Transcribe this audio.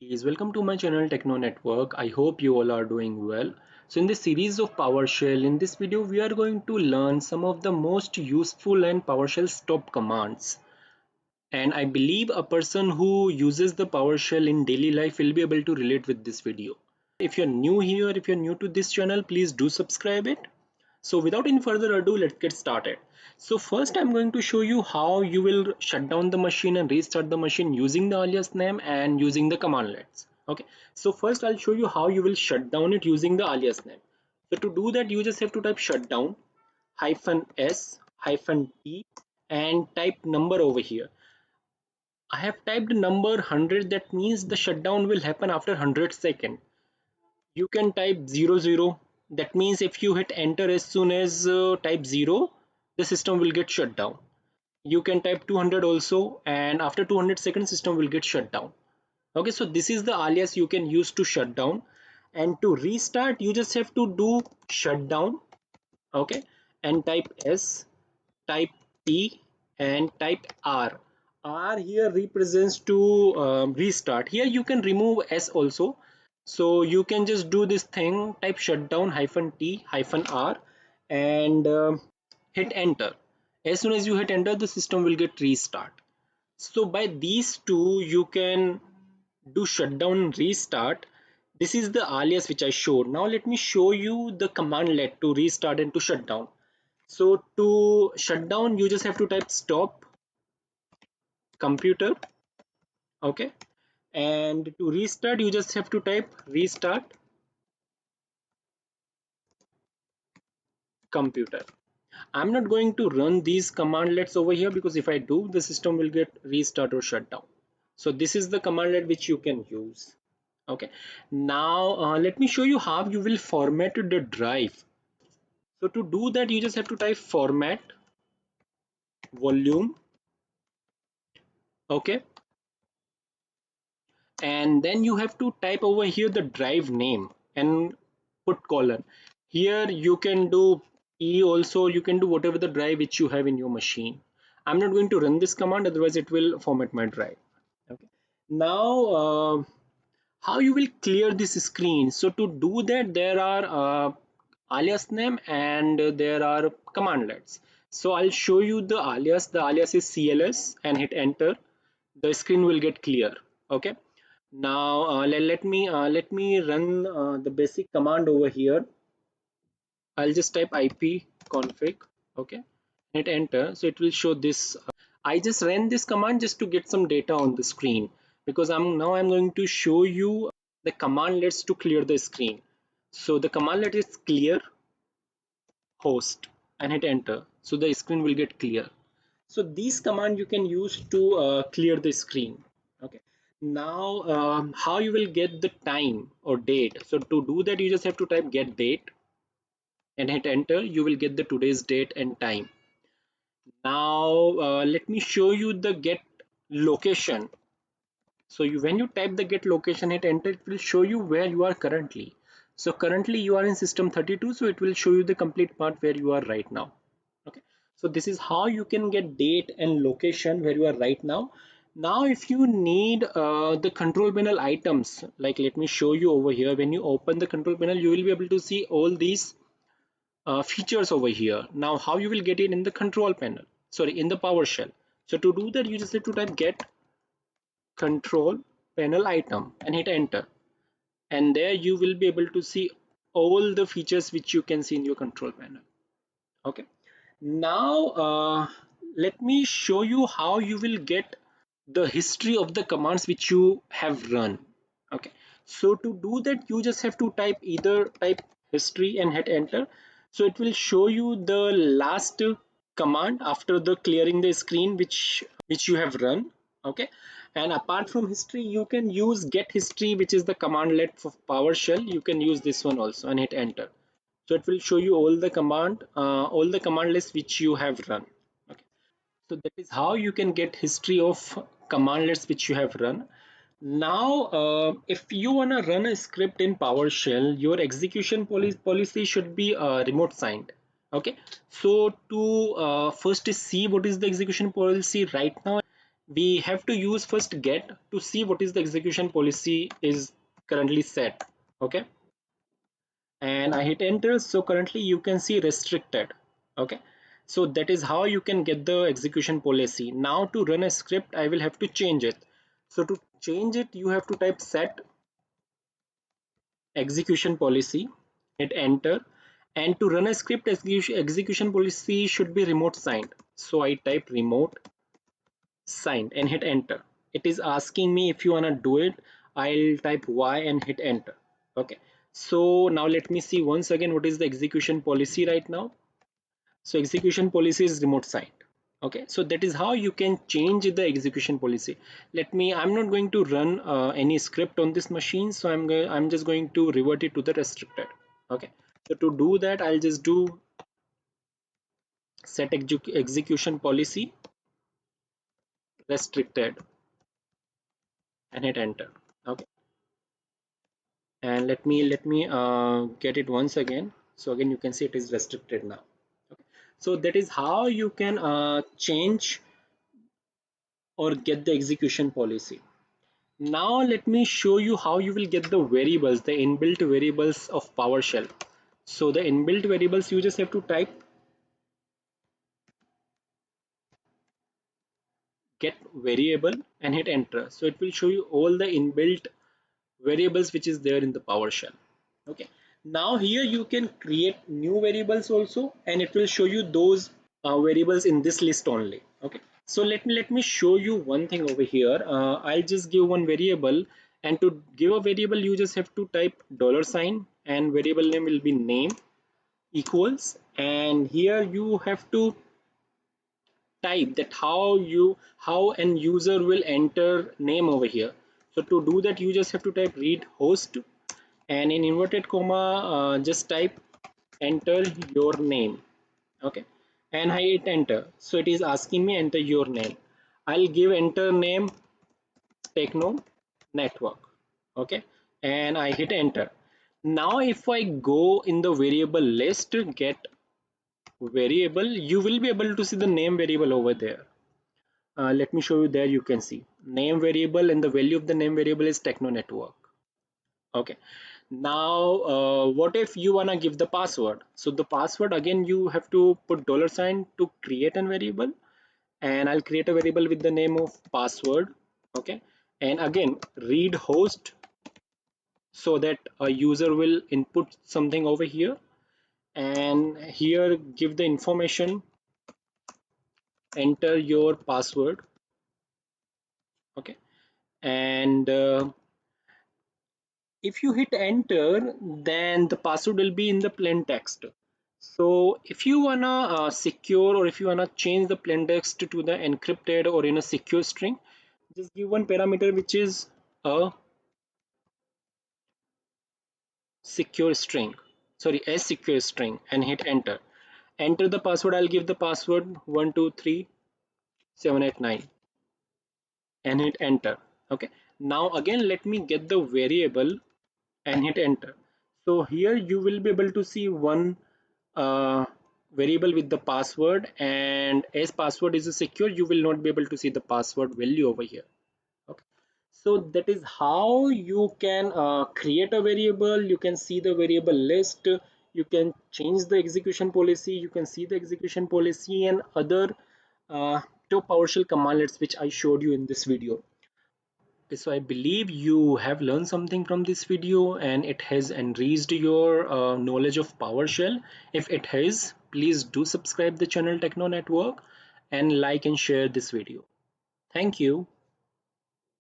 Techies. Welcome to my channel Techno Network. I hope you all are doing well. So in this series of PowerShell, in this video we are going to learn some of the most useful and PowerShell stop commands. And I believe a person who uses the PowerShell in daily life will be able to relate with this video. If you're new here, if you're new to this channel, please do subscribe it. So without any further ado, let's get started. So first I'm going to show you how you will shut down the machine and restart the machine using the alias name and using the commandlets. Okay, so first I'll show you how you will shut down it using the alias name. So to do that, you just have to type shutdown -s -t and type number over here. I have typed number 100, that means the shutdown will happen after 100 seconds. You can type 00, that means if you hit enter as soon as type 0, the system will get shut down. You can type 200 also, and after 200 seconds system will get shut down. Okay, so this is the alias you can use to shut down, and to restart you just have to do shutdown. Okay, and type s, type t, and type r here represents to restart. Here you can remove s also, so you can just do this thing, type shutdown -t-r and hit enter. As soon as you hit enter, the system will get restart. So by these two you can do shutdown and restart. This is the alias which I showed. Now let me show you the commandlet to restart and to shut down. So to shut down, you just have to type stop computer. Okay, and to restart you just have to type restart computer. I'm not going to run these commandlets over here because if I do, the system will get restart or shut down. So this is the commandlet which you can use. Okay, now let me show you how you will format the drive. So to do that, you just have to type format volume. Okay, and then you have to type over here the drive name and put colon. Here you can do e also, you can do whatever the drive which you have in your machine. I'm not going to run this command, otherwise it will format my drive. Okay, now how you will clear this screen. So to do that, there are alias name and there are commandlets. So I'll show you the alias. The alias is cls and hit enter. The screen will get clear. Okay, now let me run the basic command over here. I'll just type ip config. Okay, hit enter, so it will show this. I just ran this command just to get some data on the screen, because I'm going to show you the commandlets to clear the screen. So the commandlet is clear host and hit enter, so the screen will get clear. So these command you can use to clear the screen. Okay, now how you will get the time or date. So to do that, you just have to type get date and hit enter. You will get the today's date and time. Now let me show you the get location. So when you type the get location, hit enter, it will show you where you are currently. So currently you are in system 32, so it will show you the complete part where you are right now. Okay, so this is how you can get date and location where you are right now. Now if you need the control panel items, like let me show you over here. When you open the control panel, you will be able to see all these features over here. Now how you will get it in the control panel, sorry, in the PowerShell. So to do that, you just have to type get control panel item and hit enter, and there you will be able to see all the features which you can see in your control panel. Okay, now let me show you how you will get the history of the commands which you have run. Okay, so to do that, you just have to type history and hit enter. So it will show you the last command after the clearing the screen which you have run. Okay, and apart from history, you can use get history, which is the commandlet for PowerShell. You can use this one also and hit enter. So it will show you all the command lists which you have run. Okay, so that is how you can get history of command lists which you have run. Now if you want to run a script in PowerShell, your execution policy should be remote signed. Okay, so to first see what is the execution policy right now, we have to use first get to see what is the execution policy is currently set. Okay, and I hit enter. So currently you can see restricted. Okay, so that is how you can get the execution policy. Now to run a script, I will have to change it. So to change it, you have to type set execution policy, hit enter. And to run a script, execution policy should be remote signed. So I type remote signed and hit enter. It is asking me if you want to do it. I'll type Y and hit enter. Okay, so now let me see once again what is the execution policy right now. So execution policy is remote signed. Okay, so that is how you can change the execution policy. I'm not going to run any script on this machine, so I'm just going to revert it to the restricted. Okay, so to do that, I'll just do set execution policy restricted and hit enter. Okay, and let me get it once again. So again you can see it is restricted now. Okay, so that is how you can change or get the execution policy. Now let me show you how you will get the variables, the inbuilt variables of PowerShell. So the inbuilt variables, you just have to type get variable and hit enter. So it will show you all the inbuilt variables which is there in the PowerShell. Okay, now here you can create new variables also, and it will show you those variables in this list only. Okay, so let me show you one thing over here. I'll just give one variable, and to give a variable you just have to type $, and variable name will be name equals, and here you have to type that how an user will enter name over here. So to do that you just have to type read host, and in inverted comma just type enter your name. Okay, and I hit enter. So it is asking me enter your name. I'll give enter name Techno network. Okay, and I hit enter. Now if I go in the variable list get variable, you will be able to see the name variable over there. Let me show you. There you can see name variable, and the value of the name variable is Techno network. Okay, now what if you wanna give the password? So the password, again you have to put $, to create an variable, and I'll create a variable with the name of password. Okay, and again read host, so that a user will input something over here, and here give the information enter your password. Okay, and if you hit enter, then the password will be in the plain text. So if you wanna secure, or if you wanna change the plain text to the encrypted or in a secure string, just give one parameter which is a secure string, sorry, a secure string, and hit enter. Enter the password. I'll give the password 123789 and hit enter. Okay, now again let me get the variable and hit enter. So here you will be able to see one variable with the password, and as password is secure, you will not be able to see the password value over here. Okay, so that is how you can create a variable. You can see the variable list, you can change the execution policy, you can see the execution policy and other top PowerShell commandlets which I showed you in this video. Okay, so I believe you have learned something from this video and it has enriched your knowledge of PowerShell. If it has, please do subscribe the channel Techno Network and like and share this video. Thank you.